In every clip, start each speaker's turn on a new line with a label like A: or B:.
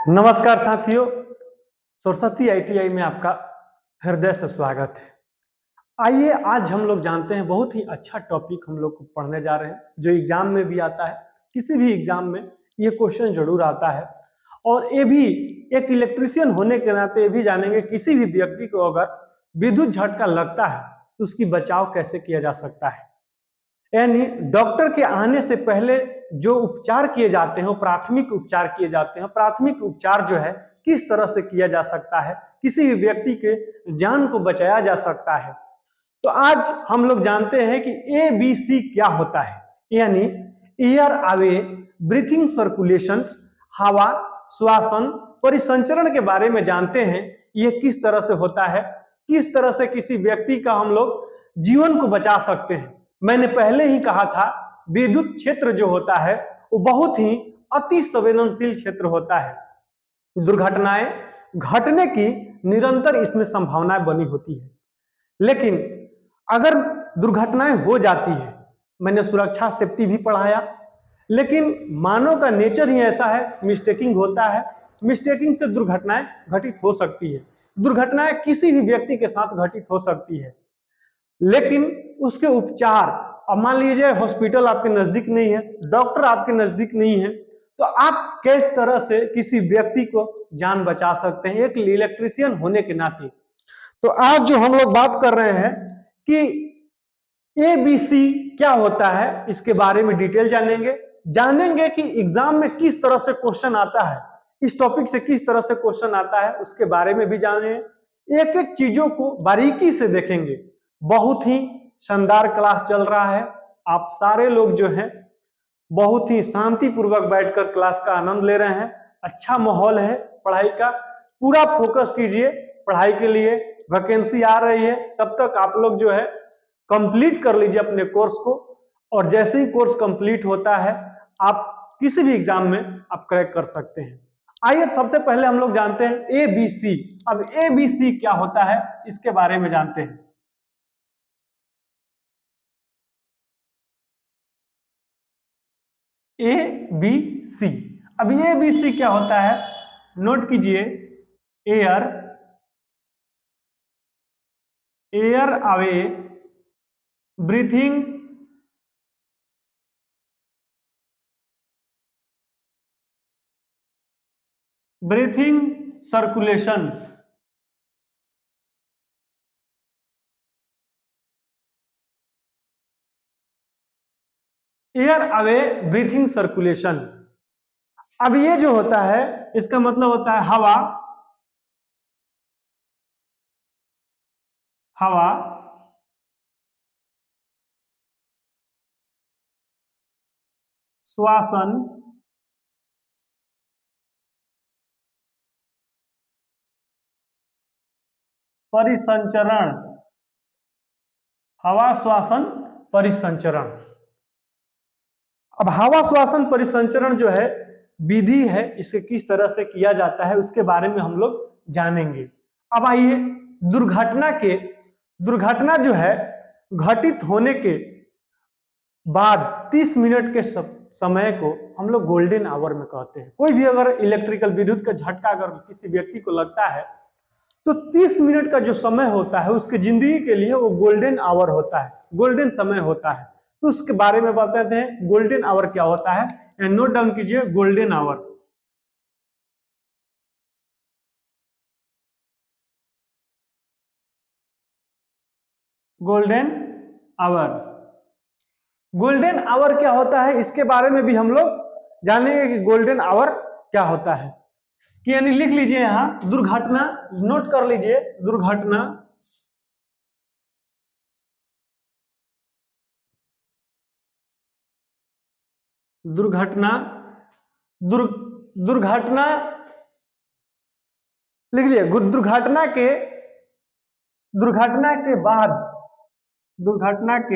A: नमस्कार साथियों, सरस्वती आईटीआई में आपका हृदय से स्वागत है। आइए आज हम लोग जानते हैं, बहुत ही अच्छा टॉपिक हम लोग को पढ़ने जा रहे हैं जो एग्जाम में भी आता है। किसी भी एग्जाम में ये क्वेश्चन जरूर आता है और ये भी एक इलेक्ट्रीशियन होने के नाते ये भी जानेंगे किसी भी व्यक्ति को अगर विद्युत झटका लगता है तो उसकी बचाव कैसे किया जा सकता है। यानी डॉक्टर के आने से पहले जो उपचार किए जाते हैं वो प्राथमिक उपचार किए जाते हैं। प्राथमिक उपचार जो है किस तरह से किया जा सकता है, किसी भी व्यक्ति के जान को बचाया जा सकता है। तो आज हम लोग जानते हैं कि ABC क्या होता है, यानी एयर अवे ब्रीथिंग सर्कुलेशन, हवा श्वासन परिसंचरण के बारे में जानते हैं। ये किस तरह से होता है, किस तरह से किसी व्यक्ति का हम लोग जीवन को बचा सकते हैं। मैंने पहले ही कहा था, विद्युत क्षेत्र जो होता है वो बहुत ही अति संवेदनशील क्षेत्र होता है। दुर्घटनाएं घटने की निरंतर इसमें संभावनाएं बनी होती है, लेकिन अगर दुर्घटनाएं हो जाती है, मैंने सुरक्षा सेफ्टी भी पढ़ाया, लेकिन मानव का नेचर ही ऐसा है, मिस्टेकिंग होता है। मिस्टेकिंग से दुर्घटनाएं घटित हो सकती है। दुर्घटनाएं किसी भी व्यक्ति के साथ घटित हो सकती है, लेकिन उसके उपचार, अब मान लीजिए हॉस्पिटल आपके नजदीक नहीं है, डॉक्टर आपके नजदीक नहीं है, तो आप किस तरह से किसी व्यक्ति को जान बचा सकते हैं एक इलेक्ट्रीशियन होने के नाते। तो आज जो हम लोग बात कर रहे हैं कि ABC क्या होता है, इसके बारे में डिटेल जानेंगे कि एग्जाम में किस तरह से क्वेश्चन आता है, इस टॉपिक से किस तरह से क्वेश्चन आता है उसके बारे में भी जानेंगे। एक एक चीजों को बारीकी से देखेंगे। बहुत ही शानदार क्लास चल रहा है, आप सारे लोग जो हैं बहुत ही शांतिपूर्वक बैठकर क्लास का आनंद ले रहे हैं। अच्छा माहौल है पढ़ाई का, पूरा फोकस कीजिए पढ़ाई के लिए। वैकेंसी आ रही है, तब तक आप लोग जो है कंप्लीट कर लीजिए अपने कोर्स को, और जैसे ही कोर्स कंप्लीट होता है आप किसी भी एग्जाम में आप क्रैक कर सकते हैं। आइए सबसे पहले हम लोग जानते हैं ABC। अब ABC क्या होता है इसके बारे में जानते हैं। ABC, अब ABC क्या होता है नोट कीजिए। Air away breathing circulation. Air away breathing circulation. अब ये जो होता है इसका मतलब होता है हवा श्वासन परिसंचरण, हवा श्वासन परिसंचरण। अब हवा श्वासन परिसंचरण जो है विधि है, इसे किस तरह से किया जाता है उसके बारे में हम लोग जानेंगे। अब आइए दुर्घटना जो है घटित होने के बाद 30 मिनट के समय को हम लोग गोल्डन आवर में कहते हैं। कोई भी अगर इलेक्ट्रिकल विद्युत का झटका अगर किसी व्यक्ति को लगता है तो 30 मिनट का जो समय होता है उसकी जिंदगी के लिए वो गोल्डन आवर होता है, गोल्डन समय होता है। तो उसके बारे में बताते हैं गोल्डन आवर क्या होता है। नोट डाउन कीजिए golden hour. Golden hour, golden hour क्या होता है इसके बारे में भी हम लोग जानेंगे कि गोल्डन आवर क्या होता है। कि यानी लिख लीजिए यहां दुर्घटना, नोट कर लीजिए दुर्घटना दुर्घटना लिख लीजिए। दुर्घटना के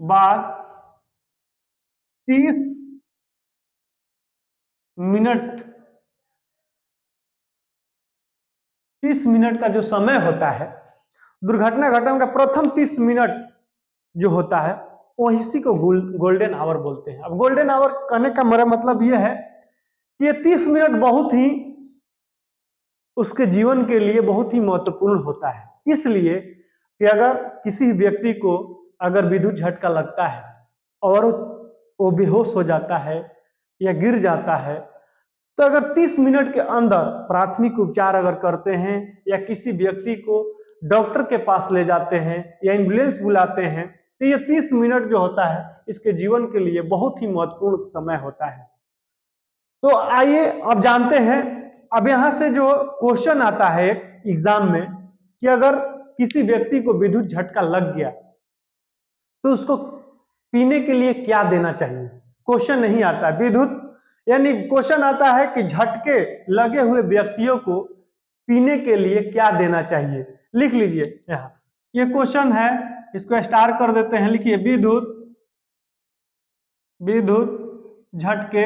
A: बाद 30 मिनट का जो समय होता है, दुर्घटना घटना का प्रथम 30 मिनट जो होता है वो इसी को गोल्डन आवर बोलते हैं। अब गोल्डन आवर कहने का मेरा मतलब यह है कि ये 30 मिनट बहुत ही उसके जीवन के लिए बहुत ही महत्वपूर्ण होता है। इसलिए कि अगर किसी व्यक्ति को अगर विद्युत झटका लगता है और वो बेहोश हो जाता है या गिर जाता है, तो अगर 30 मिनट के अंदर प्राथमिक उपचार अगर करते हैं या किसी व्यक्ति को डॉक्टर के पास ले जाते हैं या एम्बुलेंस बुलाते हैं, तो ये 30 मिनट जो होता है इसके जीवन के लिए बहुत ही महत्वपूर्ण समय होता है। तो आइए अब जानते हैं, अब यहाँ से जो क्वेश्चन आता है एग्जाम में कि अगर किसी व्यक्ति को विद्युत झटका लग गया तो उसको पीने के लिए क्या देना चाहिए। क्वेश्चन नहीं आता विद्युत, यानी क्वेश्चन आता है कि झटके लगे हुए व्यक्तियों को पीने के लिए क्या देना चाहिए। लिख लीजिए यहाँ, ये क्वेश्चन है, इसको स्टार कर देते हैं। लिखिए विद्युत झटके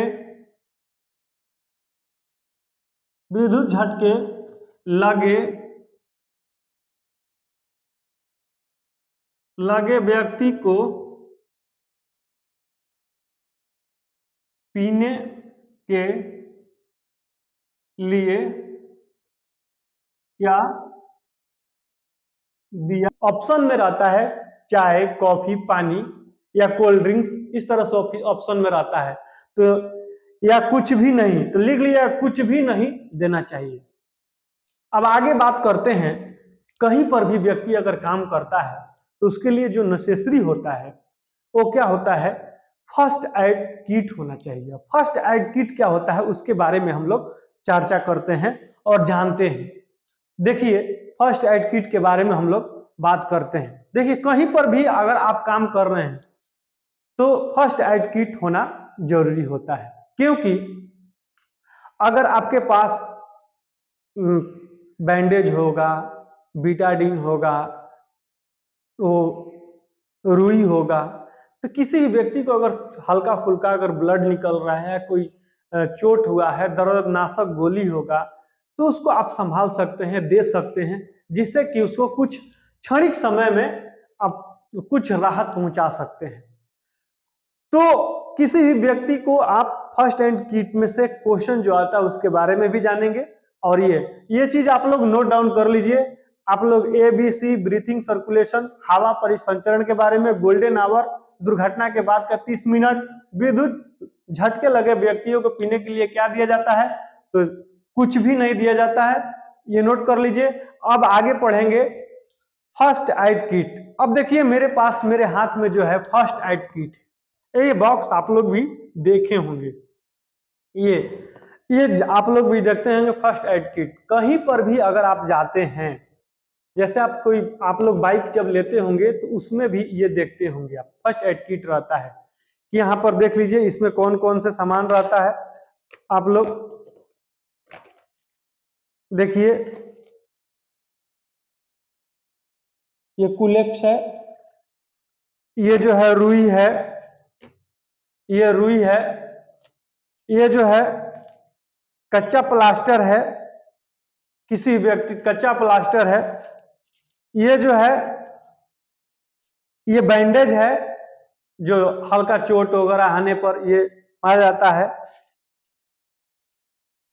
A: लगे व्यक्ति को पीने के लिए क्या दिया। ऑप्शन में रहता है चाय, कॉफी, पानी या कोल्ड ड्रिंक्स, इस तरह से ऑप्शन में रहता है। तो या कुछ भी नहीं, तो लिख लिया कुछ भी नहीं देना चाहिए। अब आगे बात करते हैं, कहीं पर भी व्यक्ति अगर काम करता है तो उसके लिए जो नेसेसरी होता है वो क्या होता है, फर्स्ट एड किट होना चाहिए। फर्स्ट एड किट क्या होता है उसके बारे में हम लोग चर्चा करते हैं और जानते हैं। देखिए फर्स्ट एड किट के बारे में हम लोग बात करते हैं। देखिए कहीं पर भी अगर आप काम कर रहे हैं तो फर्स्ट एड किट होना जरूरी होता है, क्योंकि अगर आपके पास बैंडेज होगा, बीटाडीन होगा, वो रुई होगा, तो किसी भी व्यक्ति को अगर हल्का फुल्का अगर ब्लड निकल रहा है, कोई चोट हुआ है, दर्दनाशक गोली होगा, तो उसको आप संभाल सकते हैं, दे सकते हैं, जिससे कि उसको कुछ क्षणिक समय में आप कुछ राहत पहुंचा सकते हैं। तो किसी भी व्यक्ति को आप फर्स्ट एड किट में से क्वेश्चन जो आता है उसके बारे में भी जानेंगे। और ये चीज आप लोग नोट डाउन कर लीजिए। आप लोग ABC, ब्रीथिंग, सर्कुलेशन, हवा परिसंचरण के बारे में, गोल्डन आवर, दुर्घटना के बाद का 30 मिनट, विद्युत झटके लगे व्यक्तियों को पीने के लिए क्या दिया जाता है, तो कुछ भी नहीं दिया जाता है, ये नोट कर लीजिए। अब आगे पढ़ेंगे फर्स्ट एड किट। अब देखिए मेरे पास, मेरे हाथ में जो है फर्स्ट एड किट, ये बॉक्स आप लोग भी देखे होंगे, ये आप लोग भी देखते होंगे फर्स्ट एड किट। कहीं पर भी अगर आप जाते हैं, जैसे आप लोग बाइक जब लेते होंगे तो उसमें भी ये देखते होंगे आप, फर्स्ट एड किट रहता है कि यहाँ पर देख लीजिए इसमें कौन कौन से सामान रहता है। आप लोग देखिए ये कुलेक्स है, ये जो है रुई है, ये जो है कच्चा प्लास्टर है, किसी व्यक्ति कच्चा प्लास्टर है, ये जो है ये बैंडेज है, जो हल्का चोट वगैरह आने पर ये आ जाता है।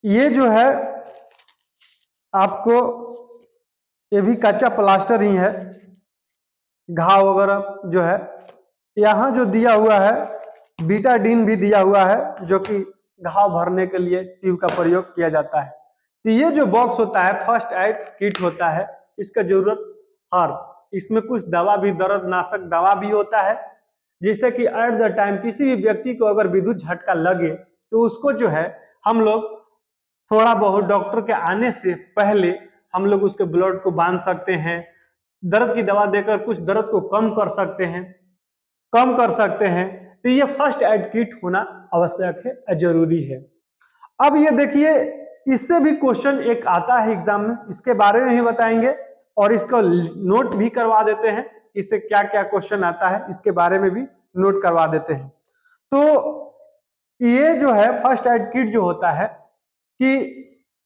A: ये जो है आपको, ये भी कच्चा प्लास्टर ही है, घाव वगैरह जो है। यहाँ जो दिया हुआ है बीटाडीन भी दिया हुआ है, जो कि घाव भरने के लिए ट्यूब का प्रयोग किया जाता है। तो ये जो बॉक्स होता है फर्स्ट एड किट होता है, इसका जरूरत हर, इसमें कुछ दवा भी, दर्दनाशक दवा भी होता है, जिससे कि एट द टाइम किसी भी व्यक्ति को अगर विद्युत झटका लगे तो उसको जो है हम लोग थोड़ा बहुत डॉक्टर के आने से पहले हम लोग उसके ब्लड को बांध सकते हैं, दर्द की दवा देकर कुछ दर्द को कम कर सकते हैं। तो ये फर्स्ट एड किट होना आवश्यक है, जरूरी है। अब ये देखिए इससे भी क्वेश्चन एक आता है एग्जाम में, इसके बारे में भी बताएंगे और इसको नोट भी करवा देते हैं, इससे क्या क्या क्वेश्चन आता है इसके बारे में भी नोट करवा देते हैं। तो ये जो है फर्स्ट एड किट जो होता है कि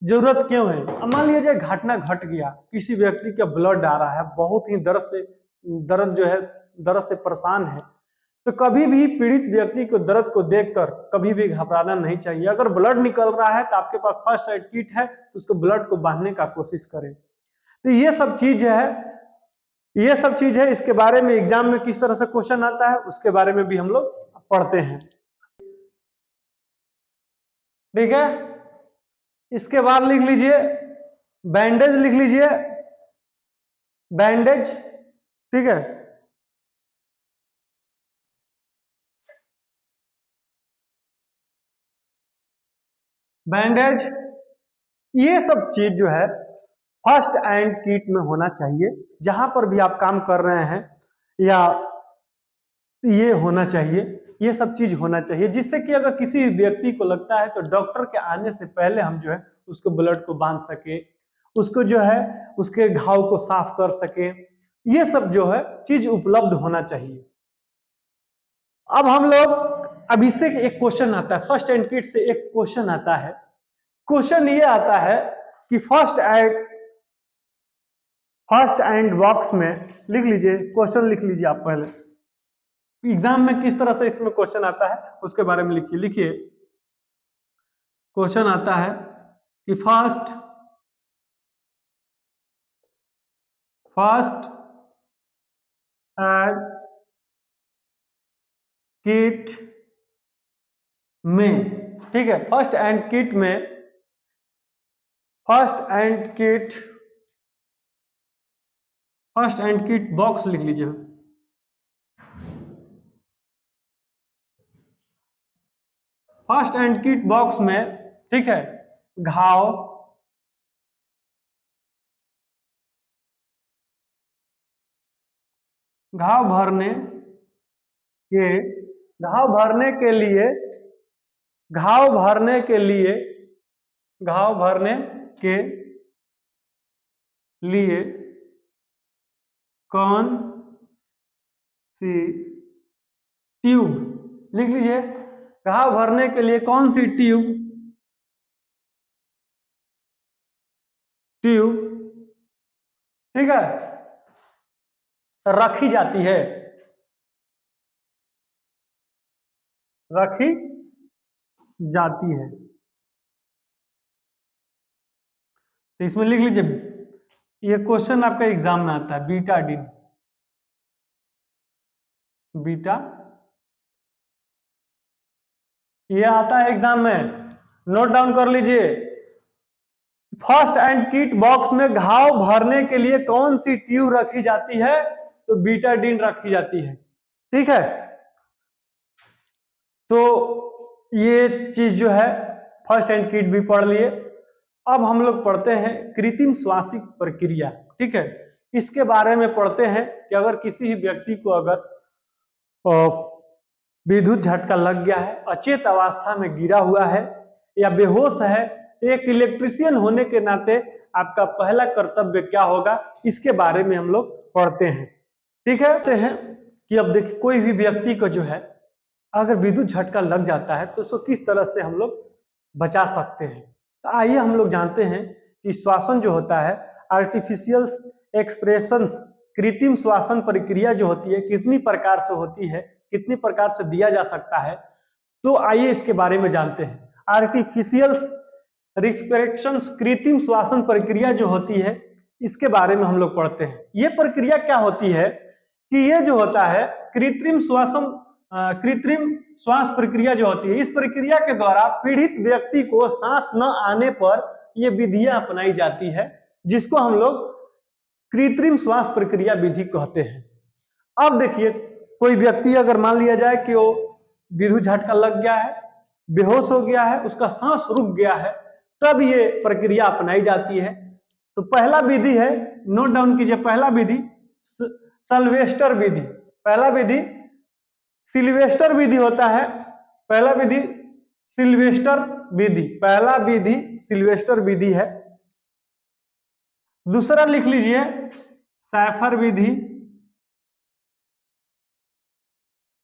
A: जरूरत क्यों है, मान लीजिए घटना घट गया, किसी व्यक्ति का ब्लड आ रहा है, बहुत ही दर्द से परेशान है, तो कभी भी पीड़ित व्यक्ति को दर्द को देखकर कभी भी घबराना नहीं चाहिए। अगर ब्लड निकल रहा है तो आपके पास फर्स्ट एड किट है तो उसको ब्लड को बांधने का कोशिश करें। तो ये सब चीज है, इसके बारे में एग्जाम में किस तरह से क्वेश्चन आता है उसके बारे में भी हम लोग पढ़ते हैं। ठीक है, इसके बाद लिख लीजिए बैंडेज, लिख लीजिए बैंडेज। ठीक है, बैंडेज ये सब चीज जो है फर्स्ट एड किट में होना चाहिए। जहां पर भी आप काम कर रहे हैं या ये होना चाहिए, ये सब चीज होना चाहिए, जिससे कि अगर किसी व्यक्ति को लगता है तो डॉक्टर के आने से पहले हम जो है उसको ब्लड को बांध सके, उसको जो है उसके घाव को साफ कर सके। ये सब जो है चीज उपलब्ध होना चाहिए। अब हम लोग, अब इससे एक क्वेश्चन आता है, फर्स्ट एड किट से एक क्वेश्चन आता है। क्वेश्चन ये आता है कि फर्स्ट एड बॉक्स में, लिख लीजिए क्वेश्चन, लिख लीजिए आप पहले, एग्जाम में किस तरह से इसमें क्वेश्चन आता है उसके बारे में लिखिए। लिखिए क्वेश्चन आता है कि फर्स्ट एड किट में, ठीक है, फर्स्ट एड किट बॉक्स लिख लीजिए। फर्स्ट एड किट बॉक्स में, ठीक है, घाव भरने के, घाव भरने के लिए, घाव भरने के लिए कौन सी ट्यूब, लिख लीजिए घाव भरने के लिए कौन सी ट्यूब ठीक है रखी जाती है, रखी जाती है। तो इसमें लिख लीजिए, ये क्वेश्चन आपका एग्जाम में आता है, बीटाडीन, ये आता है एग्जाम में, नोट डाउन कर लीजिए। फर्स्ट एड किट बॉक्स में घाव भरने के लिए कौन सी ट्यूब रखी जाती है, तो बीटाडीन रखी जाती है। ठीक है, तो ये चीज जो है फर्स्ट एड किट भी पढ़ लिए। अब हम लोग पढ़ते हैं कृत्रिम श्वासिक प्रक्रिया। ठीक है, इसके बारे में पढ़ते हैं कि अगर किसी व्यक्ति को अगर विद्युत झटका लग गया है, अचेत अवस्था में गिरा हुआ है या बेहोश है, एक इलेक्ट्रिशियन होने के नाते आपका पहला कर्तव्य क्या होगा, इसके बारे में हम लोग पढ़ते हैं। ठीक है, कहते हैं कि अब देखिए कोई भी व्यक्ति को जो है अगर विद्युत झटका लग जाता है तो उसको किस तरह से हम लोग बचा सकते हैं। तो आइए हम लोग जानते हैं कि श्वासन जो होता है, आर्टिफिशियल एक्सप्रेशंस, कृत्रिम श्वासन प्रक्रिया जो होती है कितनी प्रकार से होती है, कितनी प्रकार से दिया जा सकता है। तो आइए इसके बारे में जानते हैं। आर्टिफिशियल रिस्पिरेशंस, कृत्रिम श्वासन प्रक्रिया जो होती है इसके बारे में हम लोग पढ़ते हैं। ये प्रक्रिया क्या होती है कि ये जो होता है कृत्रिम श्वास प्रक्रिया जो होती है, इस प्रक्रिया के द्वारा पीड़ित व्यक्ति को सांस न आने पर ये विधियां अपनाई जाती है, जिसको हम लोग कृत्रिम श्वास प्रक्रिया विधि कहते हैं। अब देखिए कोई व्यक्ति अगर मान लिया जाए कि वो विद्युत झटका लग गया है, बेहोश हो गया है, उसका सांस रुक गया है, तब ये प्रक्रिया अपनाई जाती है। तो पहला विधि है, नोट डाउन कीजिए, पहला विधि सिल्वेस्टर विधि, पहला विधि सिल्वेस्टर विधि होता है। पहला विधि सिल्वेस्टर विधि, पहला विधि सिल्वेस्टर विधि है। दूसरा लिख लीजिए सैफर विधि,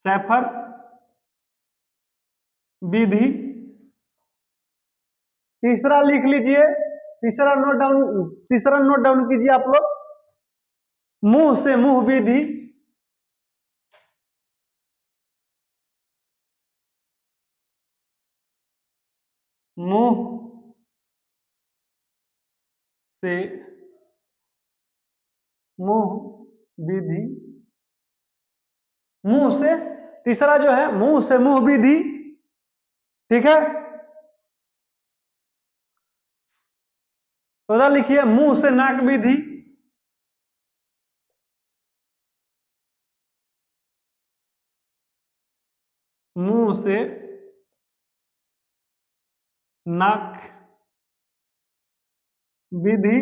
A: सैफर विधि। तीसरा लिख लीजिए, तीसरा नोट डाउन कीजिए आप लोग, मुंह से मुंह विधि, मुंह से मुंह विधि, मुंह से, तीसरा जो है मुंह से मुंह विधि, ठीक है। चौथा लिखिए मुंह से नाक विधि, मुंह से नाक विधि।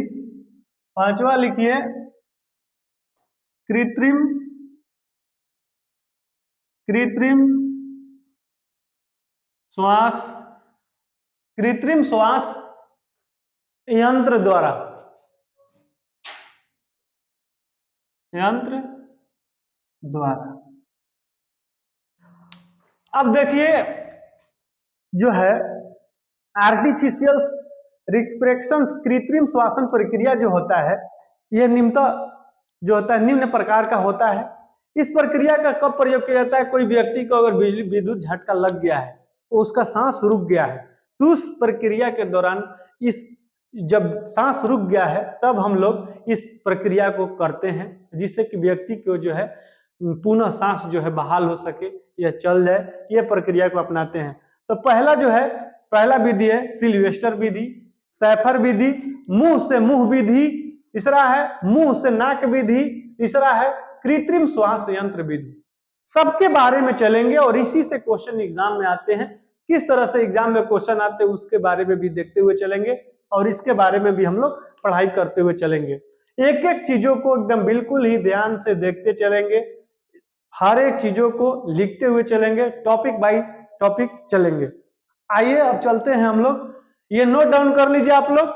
A: पांचवा लिखिए कृत्रिम, कृत्रिम श्वास, कृत्रिम श्वास यंत्र द्वारा, यंत्र द्वारा। अब देखिए जो है आर्टिफिशियल रिस्पिरेशन, कृत्रिम श्वासन प्रक्रिया जो होता है, यह निम्नतः जो होता है निम्न प्रकार का होता है। इस प्रक्रिया का कब प्रयोग किया जाता है? कोई व्यक्ति को अगर बिजली विद्युत झटका लग गया है, तो उसका सांस रुक गया है, तो उस प्रक्रिया के दौरान इस जब सांस रुक गया है तब हम लोग इस प्रक्रिया को करते हैं, जिससे कि व्यक्ति को जो है पुनः सांस जो है बहाल हो सके या चल जाए, ये प्रक्रिया को अपनाते हैं। तो पहला जो है, पहला विधि है सिल्वेस्टर विधि, सैफर विधि, मुंह से मुंह विधि, तीसरा है मुंह से नाक विधि, तीसरा है कृत्रिम श्वास यंत्र विधि। सबके बारे में चलेंगे और इसी से क्वेश्चन एग्जाम में आते हैं। किस तरह से एग्जाम में क्वेश्चन आते हैं उसके बारे में भी देखते हुए चलेंगे और इसके बारे में भी हम लोग पढ़ाई करते हुए चलेंगे। एक एक चीजों को एकदम बिल्कुल ही ध्यान से देखते चलेंगे, हर एक चीजों को लिखते हुए चलेंगे, टॉपिक बाय टॉपिक चलेंगे। आइए अब चलते हैं हम लोग, ये नोट डाउन कर लीजिए आप लोग।